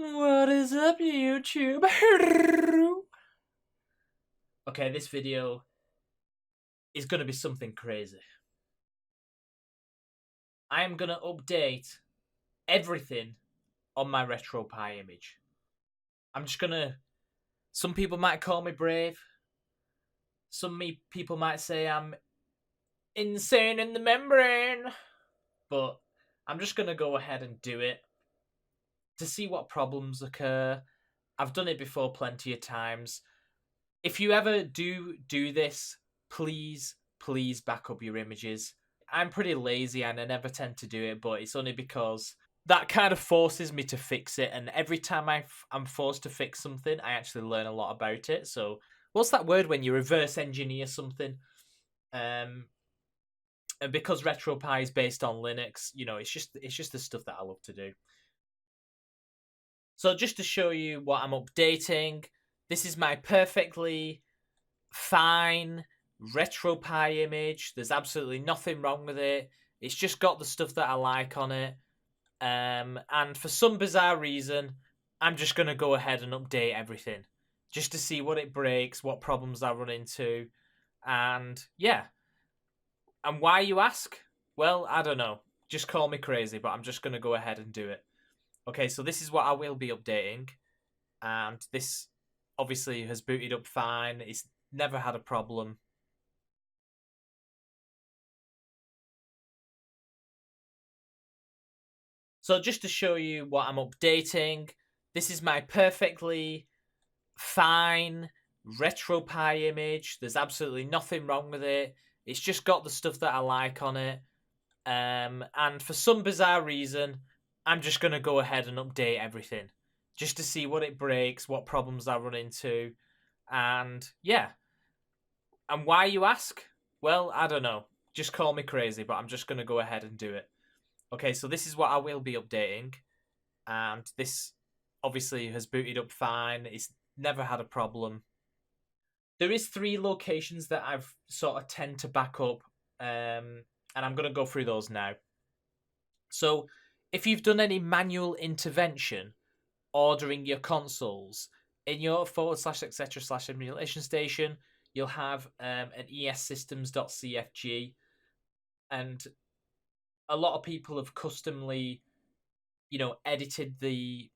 What is up, YouTube? Okay, this video is going to be something crazy. I am going to update everything on my RetroPie image. I'm just going to... Some people might call me brave. Some people might say I'm insane in the membrane. But I'm just going to go ahead and do it to see what problems occur. I've done it before plenty of times. If you ever do this, please back up your images. I'm pretty lazy and I never tend to do it, but it's only because that kind of forces me to fix it. And every time I'm forced to fix something, I actually learn a lot about it. So what's that word when you reverse engineer something? And because RetroPie is based on Linux, you know, it's just the stuff that I love to do. So just to show you what I'm updating, this is my perfectly fine RetroPie image. There's absolutely nothing wrong with it. It's just got the stuff that I like on it. And for some bizarre reason, I'm just going to go ahead and update everything. Just to see what it breaks, what problems I run into. And yeah. And why, you ask? Well, I don't know. Just call me crazy, but I'm just going to go ahead and do it. Okay, so this is what I will be updating. And this obviously has booted up fine. It's never had a problem. So just to show you what I'm updating, this is my perfectly fine RetroPie image. There's absolutely nothing wrong with it. It's just got the stuff that I like on it. And for some bizarre reason, I'm just going to go ahead and update everything. Just to see what it breaks, what problems I run into. And yeah. And why, you ask? Well, I don't know. Just call me crazy, but I'm just going to go ahead and do it. Okay, so this is what I will be updating. And this obviously has booted up fine. It's never had a problem. There is 3 locations that I've sort of tend to back up. And I'm going to go through those now. So if you've done any manual intervention ordering your consoles in your /etc/emulationstation, you'll have an essystems.cfg, and a lot of people have customly, you know, edited the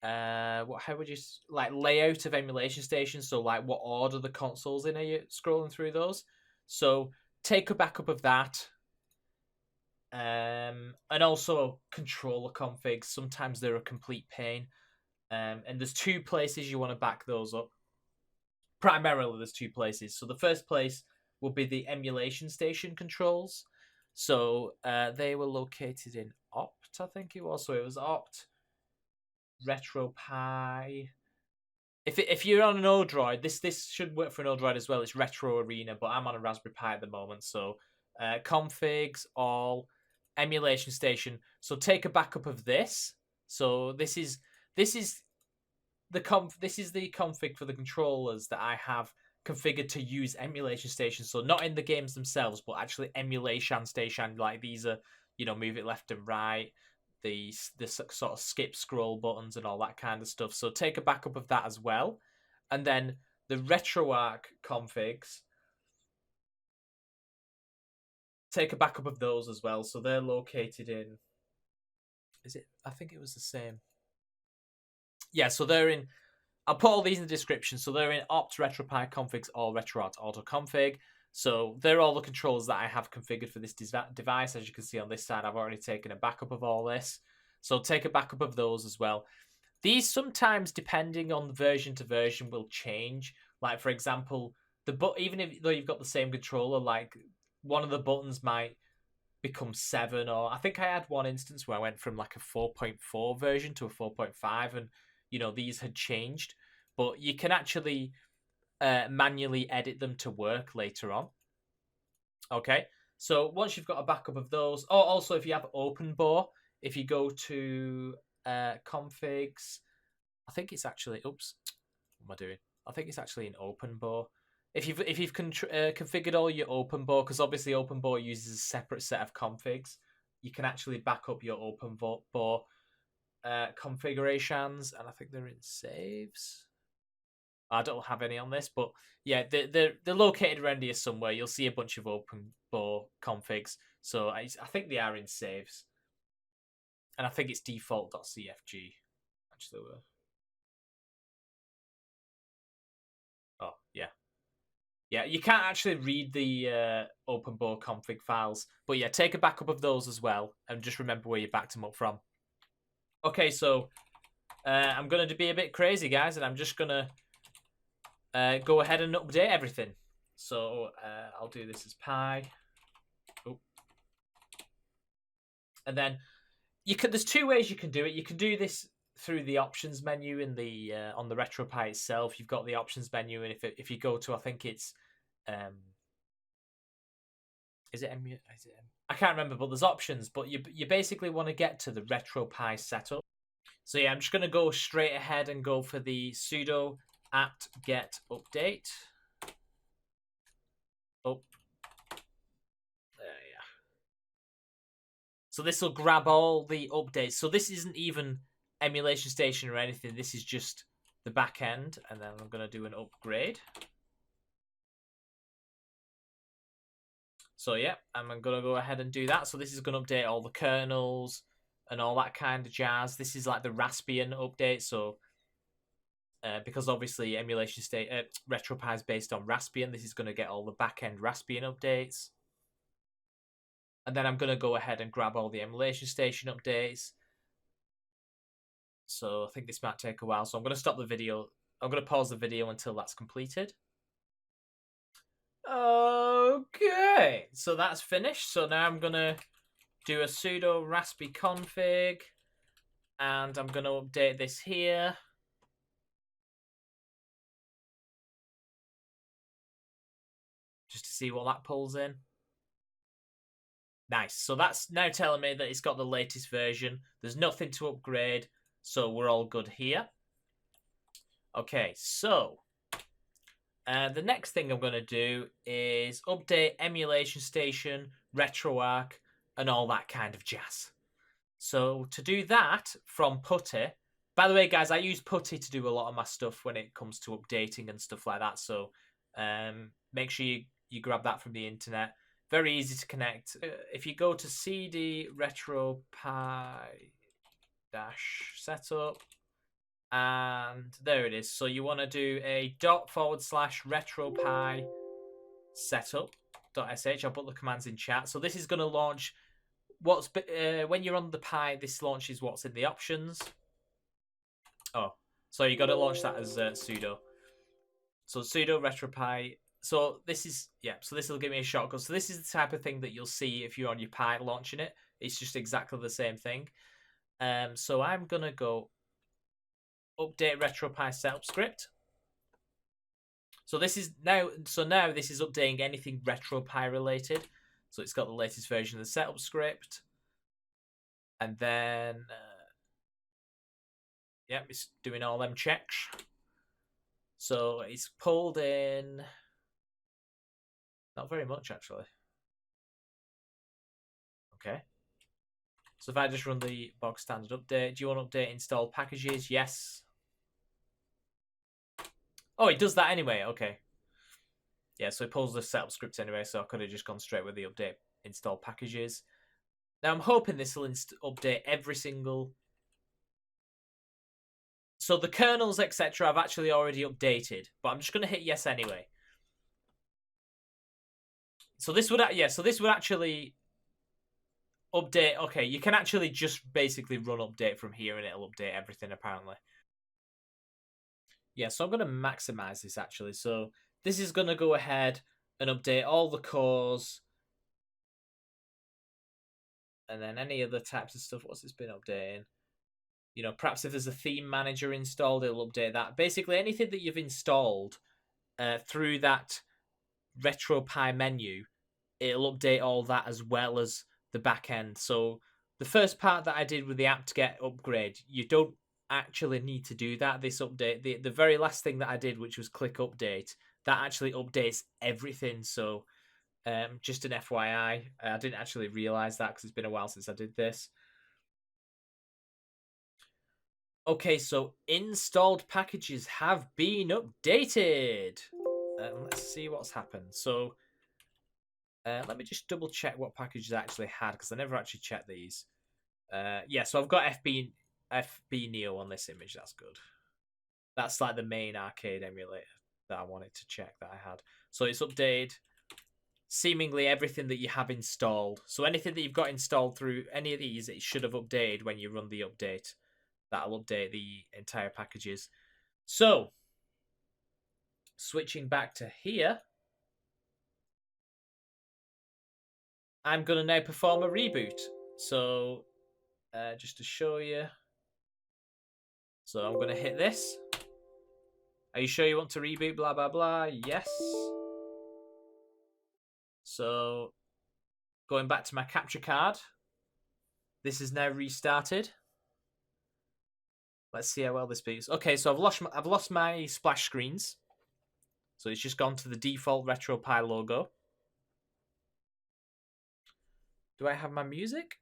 how would you like layout of Emulationstation, so like what order the consoles in, are you scrolling through those? So take a backup of that. And also controller configs, sometimes they're a complete pain. And there's 2 places you want to back those up. Primarily there's 2 places. So the first place will be the Emulationstation controls. So they were located in opt, I think it was. So it was opt, RetroPie. If you're on an ODroid, this should work for an ODroid as well. It's retroarena, but I'm on a Raspberry Pi at the moment. So configs, all, Emulationstation. So take a backup of this. So this is the config for the controllers that I have configured to use Emulationstation. So not in the games themselves, but actually Emulationstation. Like these are, you know, move it left and right, the sort of skip scroll buttons and all that kind of stuff. So take a backup of that as well. And then the RetroArch configs, take a backup of those as well. So they're located in, is it, I think it was the same. Yeah, so they're in, I'll put all these in the description. So they're in opt, retropie configs, or RetroArch autoconfig. So they're all the controls that I have configured for this device. As you can see on this side, I've already taken a backup of all this. So take a backup of those as well. These sometimes, depending on version to version, will change. Like, for example, even though you've got the same controller, like one of the buttons might become 7, or I think I had one instance where I went from like a 4.4 version to a 4.5, and you know these had changed. But you can actually manually edit them to work later on. Okay, so once you've got a backup of those, oh, also if you have OpenBore, if you go to configs, I think it's actually, oops, what am I doing? I think it's actually in OpenBore. If you've configured all your OpenBore, because obviously OpenBore uses a separate set of configs, you can actually back up your OpenBore configurations, and I think they're in saves. I don't have any on this, but yeah, they're located around here somewhere. You'll see a bunch of open bow configs. So I think they are in saves, and I think it's default.cfg. Actually, oh yeah, yeah. You can't actually read the open bow config files, but yeah, take a backup of those as well, and just remember where you backed them up from. Okay, so I'm gonna be a bit crazy, guys, and I'm just gonna go ahead and update everything. So I'll do this as pi. Oh. And then you can. There's two ways you can do it. You can do this through the options menu in the on the RetroPie itself. You've got the options menu, and if you go to, I think it's is it I can't remember, but there's options. But you basically want to get to the RetroPie setup. So yeah, I'm just gonna go straight ahead and go for the sudo apt-get update. Oh, there, yeah. So this will grab all the updates. So this isn't even Emulationstation or anything. This is just the back end, and then I'm gonna do an upgrade. So yeah, I'm gonna go ahead and do that. So this is gonna update all the kernels and all that kind of jazz. This is like the Raspbian update. So because obviously RetroPie is based on Raspbian, this is going to get all the back-end Raspbian updates. And then I'm going to go ahead and grab all the Emulationstation updates. So I think this might take a while. So I'm going to stop the video. I'm going to pause the video until that's completed. Okay, so that's finished. So now I'm going to do a sudo raspi-config. And I'm going to update this here. Just to see what that pulls in. Nice. So that's now telling me that it's got the latest version. There's nothing to upgrade, so we're all good here. Okay, so the next thing I'm going to do is update Emulationstation, RetroArch, and all that kind of jazz. So to do that from putty, by the way, guys, I use putty to do a lot of my stuff when it comes to updating and stuff like that. So make sure you grab that from the internet. Very easy to connect. If you go to cd retropie-setup, and there it is. So you want to do a /retropie setup.sh. I'll put the commands in chat. So this is going to launch what's when you're on the Pi. This launches what's in the options. Oh, so you got to launch that as sudo. So sudo retropie. So this is, yeah, so this will give me a shortcut. So this is the type of thing that you'll see if you're on your Pi launching it. It's just exactly the same thing. So I'm going to go update retropie setup script. So this is now this is updating anything RetroPie related. So it's got the latest version of the setup script. And then, yeah, it's doing all them checks. So it's pulled in... Not very much, actually. Okay. So if I just run the bog standard update, do you want to update installed packages? Yes. Oh, it does that anyway. Okay. Yeah, so it pulls the setup script anyway, so I could have just gone straight with the update install packages. Now I'm hoping this will update every single... So the kernels, etc., I've actually already updated, but I'm just going to hit yes anyway. So this would, yeah, so this would actually update. Okay, you can actually just basically run update from here and it'll update everything apparently. Yeah, so I'm going to maximize this actually. So this is going to go ahead and update all the cores. And then any other types of stuff. What's this been updating? You know, perhaps if there's a theme manager installed, it'll update that. Basically, anything that you've installed through that RetroPie menu, it'll update all that as well as the back end. So the first part that I did with the apt-get upgrade, you don't actually need to do that. This update, the very last thing that I did, which was click update, that actually updates everything. So just an FYI, I didn't actually realize that because it's been a while since I did this. Okay, so installed packages have been updated. Let's see what's happened. So let me just double check what packages I actually had, because I never actually checked these. Yeah, so I've got FB Neo on this image. That's good. That's like the main arcade emulator that I wanted to check that I had. So it's updated seemingly everything that you have installed. So anything that you've got installed through any of these, it should have updated when you run the update. That'll update the entire packages. So, switching back to here, I'm going to now perform a reboot. So, just to show you. So, I'm going to hit this. Are you sure you want to reboot? Blah, blah, blah. Yes. So, going back to my capture card. This is now restarted. Let's see how well this beats. Okay, so I've lost my splash screens. So it's just gone to the default RetroPie logo. Do I have my music?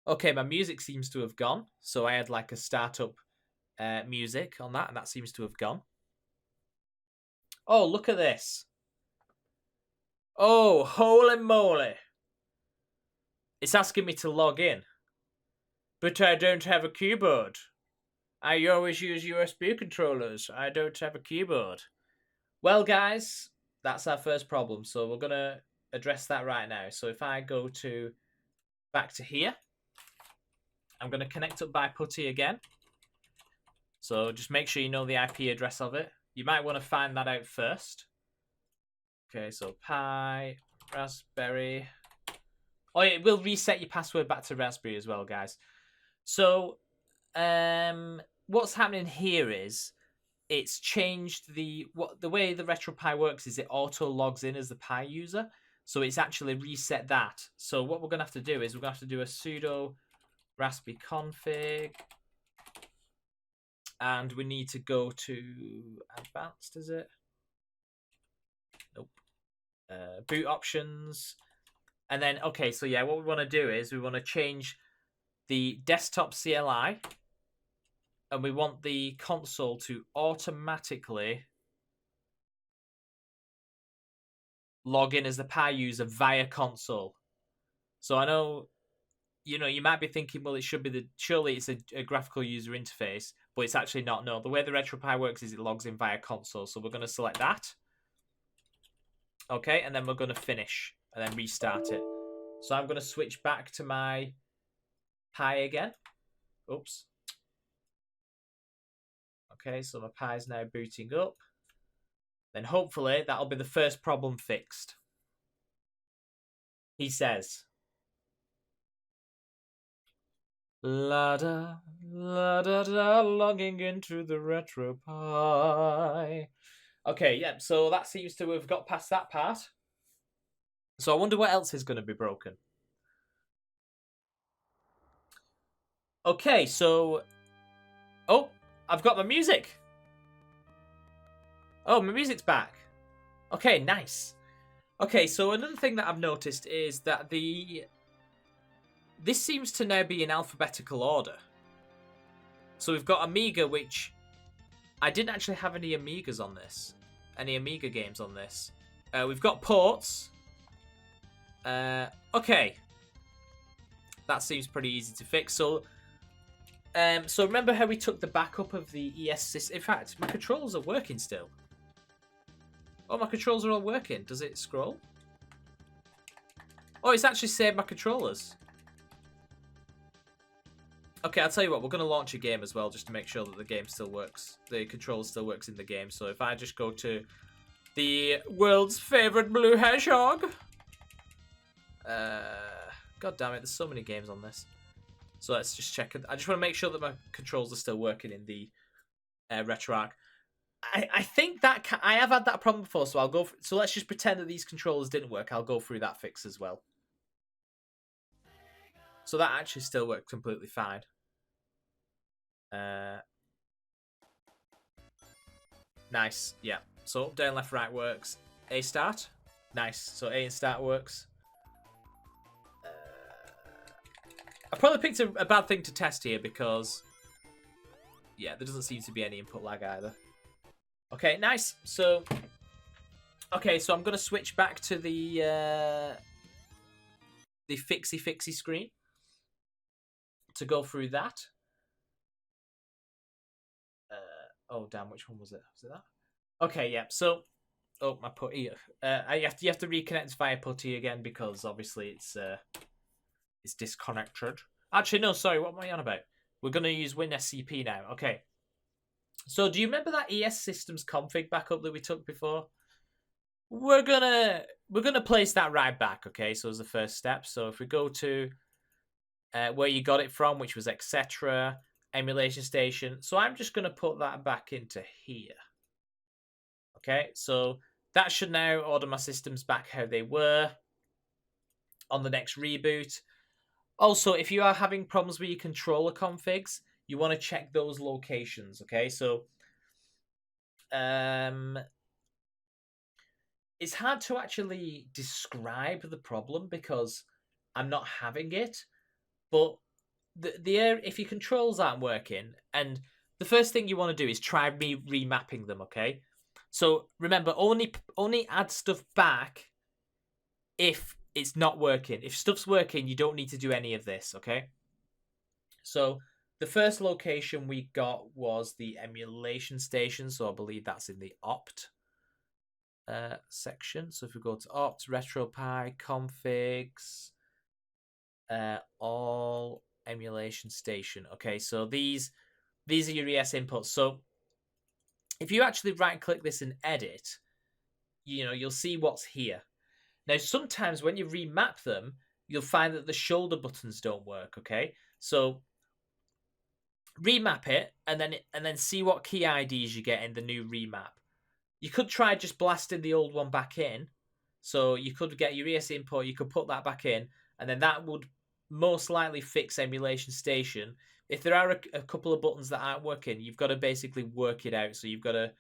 Okay, my music seems to have gone. So I had like a startup music on that, and that seems to have gone. Oh, look at this. Oh, holy moly. It's asking me to log in. But I don't have a keyboard. I always use USB controllers. I don't have a keyboard. Well, guys, that's our first problem. So we're going to address that right now. So if I go back to here, I'm going to connect up by putty again. So just make sure you know the IP address of it. You might want to find that out first. Okay, so Pi, Raspberry. Oh, it will reset your password back to Raspberry as well, guys. So what's happening here is it's changed the way the RetroPie works is it auto logs in as the Pi user. So it's actually reset that. So what we're going to have to do is we're going to have to do a sudo raspi-config. And we need to go to advanced, is it? Nope. Boot options. And then, okay, so yeah, what we want to do is we want to change the desktop CLI. And we want the console to automatically log in as the Pi user via console. So I know, you might be thinking, well, it should be surely it's a graphical user interface, but it's actually not. No, the way the RetroPie works is it logs in via console. So we're going to select that. Okay, and then we're going to finish and then restart it. So I'm going to switch back to my Pi again. Oops. Okay, so my Pi is now booting up. Then hopefully that'll be the first problem fixed. He says. La da la da da, logging into the RetroPie. Okay, yeah, so that seems to have got past that part. So I wonder what else is going to be broken. Okay, so... Oh, I've got my music. Oh, my music's back. Okay, nice. Okay, so another thing that I've noticed is that this seems to now be in alphabetical order. So we've got Amiga, which... I didn't actually have any Amigas on this. Any Amiga games on this. We've got ports. Okay. That seems pretty easy to fix. So remember how we took the backup of the ES system? In fact, my controls are working still. Oh, my controls are all working. Does it scroll? Oh, it's actually saved my controllers. Okay, I'll tell you what. We're going to launch a game as well just to make sure that the game still works. The controller still works in the game. So if I just go to the world's favourite blue hedgehog. God damn it, there's so many games on this. So let's just check. I just want to make sure that my controls are still working in the RetroArch. I think that I have had that problem before, so I'll go. So let's just pretend that these controllers didn't work. I'll go through that fix as well. So that actually still worked completely fine. Nice, yeah. So up, down, left, right works. A start, nice. So A and start works. I probably picked a bad thing to test here because, yeah, there doesn't seem to be any input lag either. Okay, nice. So, okay, so I'm going to switch back to the fixie screen to go through that. Oh, damn, which one was it? Was it that? Okay, yeah, so, oh, my putty. You have to reconnect via putty again because obviously it's disconnected. Actually, no, sorry, what am I on about? We're going to use WinSCP now. Okay. So, do you remember that ES Systems config backup that we took before? We're gonna place that right back, okay? So as the first step. So if we go to where you got it from, which was etc. Emulationstation. So I'm just gonna put that back into here. Okay, so that should now order my systems back how they were on the next reboot. Also, if you are having problems with your controller configs, you want to check those locations. Okay, so it's hard to actually describe the problem because I'm not having it. But if your controls aren't working, and the first thing you want to do is try remapping them. Okay, so remember, only add stuff back if it's not working. If stuff's working, you don't need to do any of this. Okay, so the first location we got was the emulation station. So I believe that's in the opt section. So if we go to opt, retropie-configs, all emulation station. Okay, so these are your ES inputs. So if you actually right click this and edit, you'll see what's here. Now sometimes when you remap them, you'll find that the shoulder buttons don't work. Okay, so remap it and then see what key IDs you get in the new remap. You could try just blasting the old one back in. So you could get your ES input, you could put that back in, and then that would most likely fix Emulation Station. If there are a couple of buttons that aren't working, you've got to basically work it out. So you've got to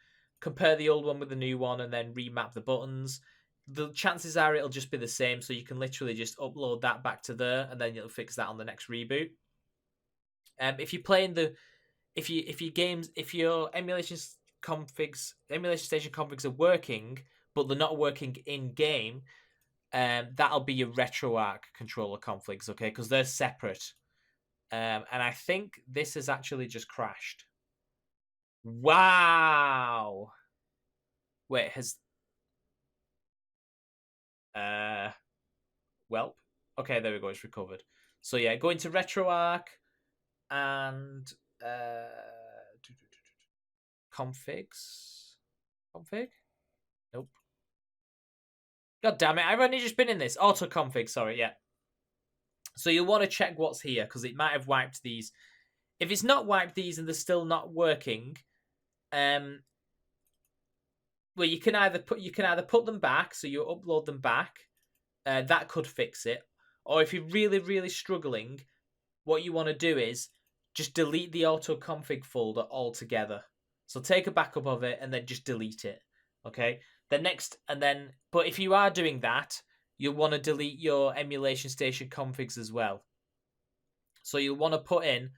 compare the old one with the new one and then remap the buttons. The chances are it'll just be the same, so you can literally just upload that back to there, and then you'll fix that on the next reboot. If you're playing if your emulation station configs are working, but they're not working in game, that'll be your RetroArch controller configs, okay? Because they're separate. And I think this has actually just crashed. Wow. Wait, well, okay, there we go. It's recovered. So yeah, go into RetroArch and config. Nope. God damn it! I've only just been in this autoconfig. Sorry, yeah. So you'll want to check what's here because it might have wiped these. If it's not wiped these and they're still not working, well, you can either put them back, so you upload them back. That could fix it. Or if you're really, really struggling, what you want to do is just delete the autoconfig folder altogether. So take a backup of it and then just delete it. Okay. But if you are doing that, you'll want to delete your emulation station configs as well. So you'll want to put in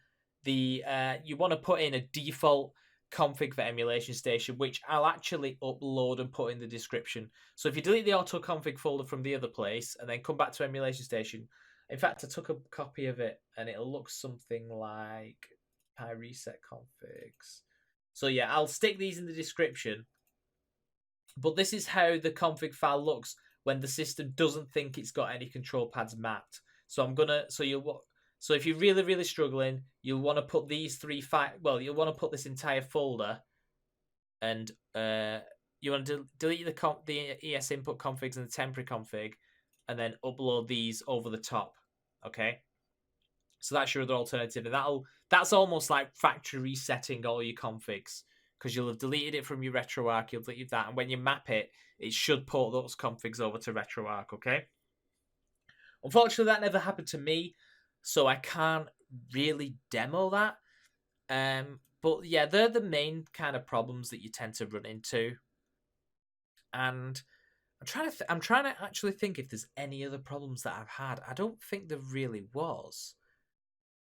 a default config for emulation station, which I'll actually upload and put in the description. So if you delete the auto config folder from the other place and then come back to emulation station, in fact, I took a copy of it and it'll look something like reset configs. So yeah, I'll stick these in the description. But this is how the config file looks when the system doesn't think it's got any control pads mapped. So so if you're really, really struggling, you'll want to put these you'll want to put this entire folder, and you want to delete the ES input configs and the temporary config, and then upload these over the top. Okay, so that's your other alternative, and that's almost like factory resetting all your configs because you'll have deleted it from your RetroArch. You'll delete that, and when you map it, it should port those configs over to RetroArch. Okay. Unfortunately, that never happened to me, so I can't really demo that. But yeah, they're the main kind of problems that you tend to run into. And I'm trying to actually think if there's any other problems that I've had. I don't think there really was.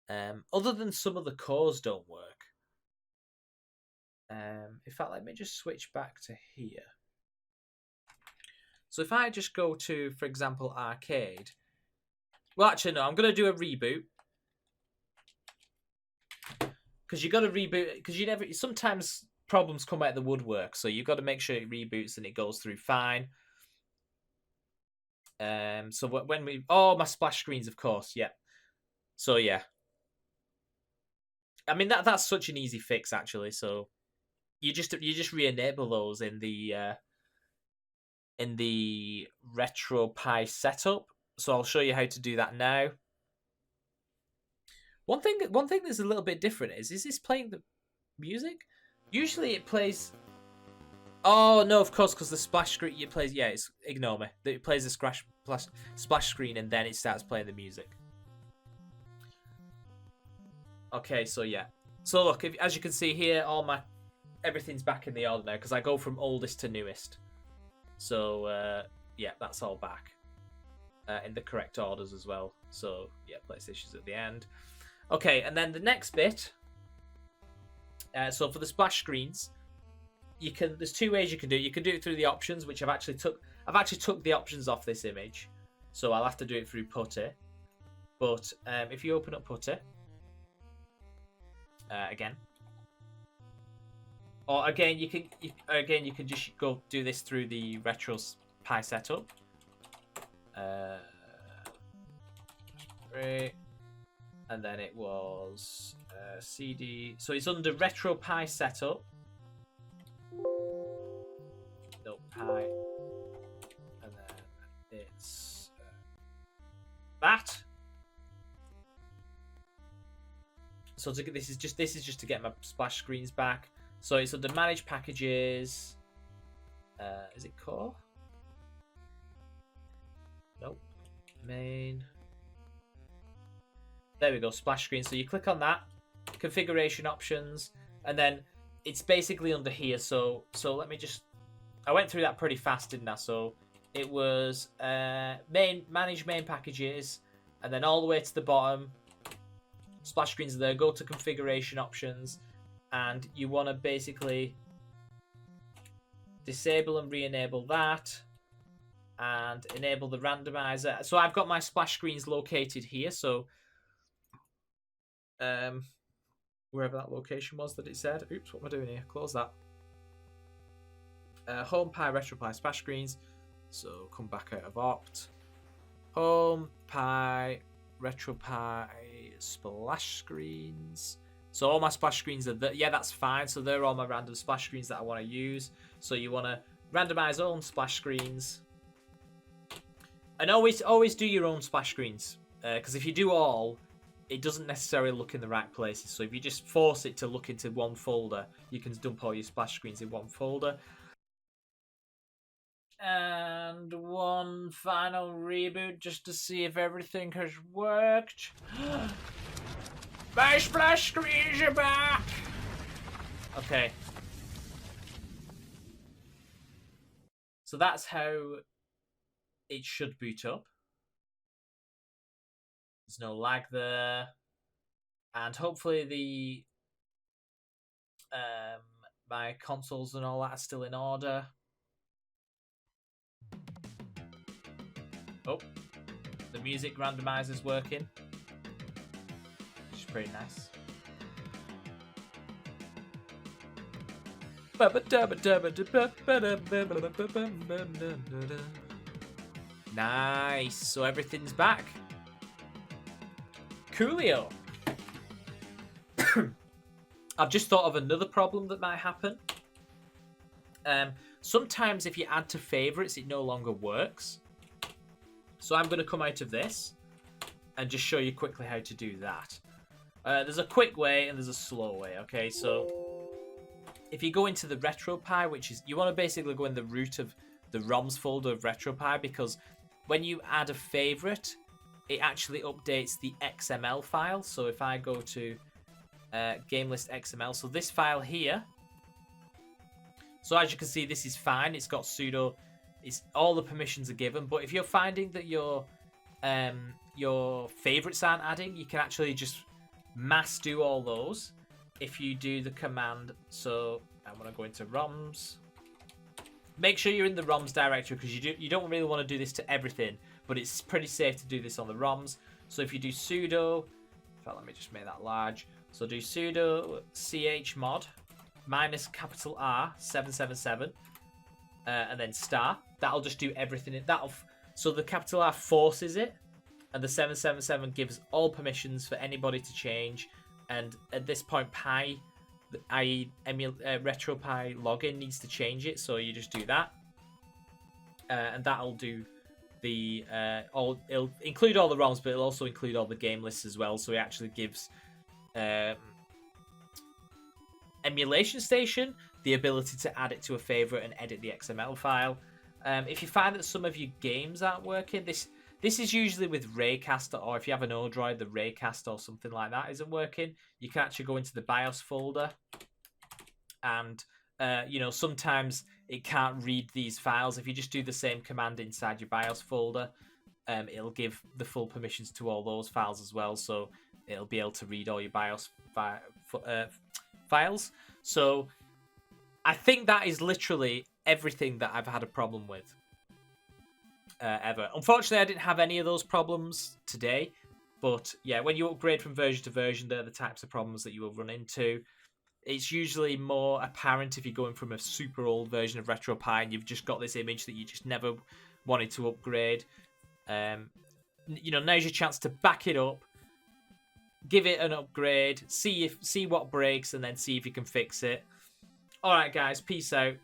Other than some of the cores don't work. In fact, let me just switch back to here. So if I just go to, for example, arcade. Well, actually, no, I'm going to do a reboot. Because you got to reboot, because you never, sometimes problems come out of the woodwork, so you've got to make sure it reboots and it goes through fine. So when we, my splash screens, of course, yeah. So yeah, I mean that's such an easy fix actually. So you just re-enable those in the retropie setup. So I'll show you how to do that now. One thing that's a little bit different is this playing the music? Usually it plays. Oh no, of course, because the splash screen it plays. Yeah, ignore me. It plays the splash screen and then it starts playing the music. Okay, so yeah. So look, as you can see here, everything's back in the order now because I go from oldest to newest. So yeah, that's all back in the correct orders as well. So yeah, PlayStation's at the end. Okay, and then the next bit. So for the splash screens, there's two ways you can do it. You can do it through the options, which I've actually took the options off this image, so I'll have to do it through putty. But if you open up putty again, or again you can just go do this through the retropie setup. Great. And then it was CD. So it's under retropie setup. No, pi. And then it's that. So this is just to get my splash screens back. So it's under manage packages. Is it core? Nope. Main. There we go, splash screen. So you click on that, configuration options, and then it's basically under here. So let me just. I went through that pretty fast, didn't I? So it was manage main packages, and then all the way to the bottom, splash screens are there. Go to configuration options, and you want to basically disable and re-enable that, and enable the randomizer. So I've got my splash screens located here. So wherever that location was that it said. Oops, what am I doing here? Close that. Home pie retropie splash screens. So come back out of opt. Home pie retropie splash screens. So all my splash screens are there. Yeah, that's fine. So they're all my random splash screens that I want to use. So you want to randomize own splash screens. And always do your own splash screens. Because if you do all, it doesn't necessarily look in the right places. So if you just force it to look into one folder, you can dump all your splash screens in one folder. And one final reboot just to see if everything has worked. My splash screens are back! Okay. So that's how it should boot up. There's no lag there. And hopefully the my consoles and all that are still in order. Oh, the music randomizer's working, which is pretty nice. Nice. So everything's back. Coolio. I've just thought of another problem that might happen. Sometimes if you add to favorites, it no longer works. So I'm going to come out of this and just show you quickly how to do that. There's a quick way and there's a slow way, okay? So if you go into the RetroPie, which is, you want to basically go in the root of the ROMs folder of RetroPie, because when you add a favorite, it actually updates the XML file. So if I go to game list XML, so this file here, so as you can see, this is fine. It's got sudo. All the permissions are given, but if you're finding that your favorites aren't adding, you can actually just mass do all those if you do the command. So I'm going to go into ROMs. Make sure you're in the ROMs directory because you don't really want to do this to everything, but it's pretty safe to do this on the ROMs. So if you do sudo, in fact, let me just make that large. So do sudo chmod minus capital R 777 and then star. That'll just do everything. So the capital R forces it, and the 777 gives all permissions for anybody to change. And at this point, pi, i.e. retropie-login needs to change it, so you just do that, and that'll do the it'll include all the ROMs, but it'll also include all the game lists as well. So it actually gives Emulationstation the ability to add it to a favorite and edit the XML file. If you find that some of your games aren't working, this is usually with Raycast, or if you have an ODroid, the Raycast or something like that isn't working. You can actually go into the BIOS folder, and sometimes it can't read these files. If you just do the same command inside your BIOS folder, it'll give the full permissions to all those files as well, so it'll be able to read all your BIOS files. So I think that is literally everything that I've had a problem with ever. Unfortunately, I didn't have any of those problems today, but yeah, when you upgrade from version to version, they're the types of problems that you will run into. It's usually more apparent if you're going from a super old version of RetroPie and you've just got this image that you just never wanted to upgrade. Now's your chance to back it up, give it an upgrade, see what breaks, and then see if you can fix it. All right, guys, peace out.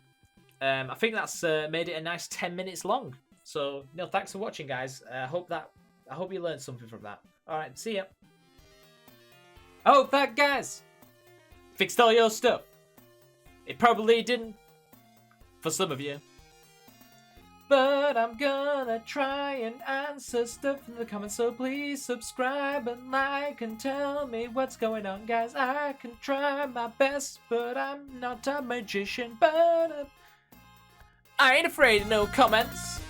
I think that's made it a nice 10 minutes long. So, thanks for watching, guys. I hope you learned something from that. All right, see ya. I hope that, guys, fixed all your stuff. It probably didn't for some of you, but I'm gonna try and answer stuff in the comments, so please subscribe and like and tell me what's going on, guys. I can try my best, but I'm not a magician, but I ain't afraid of no comments.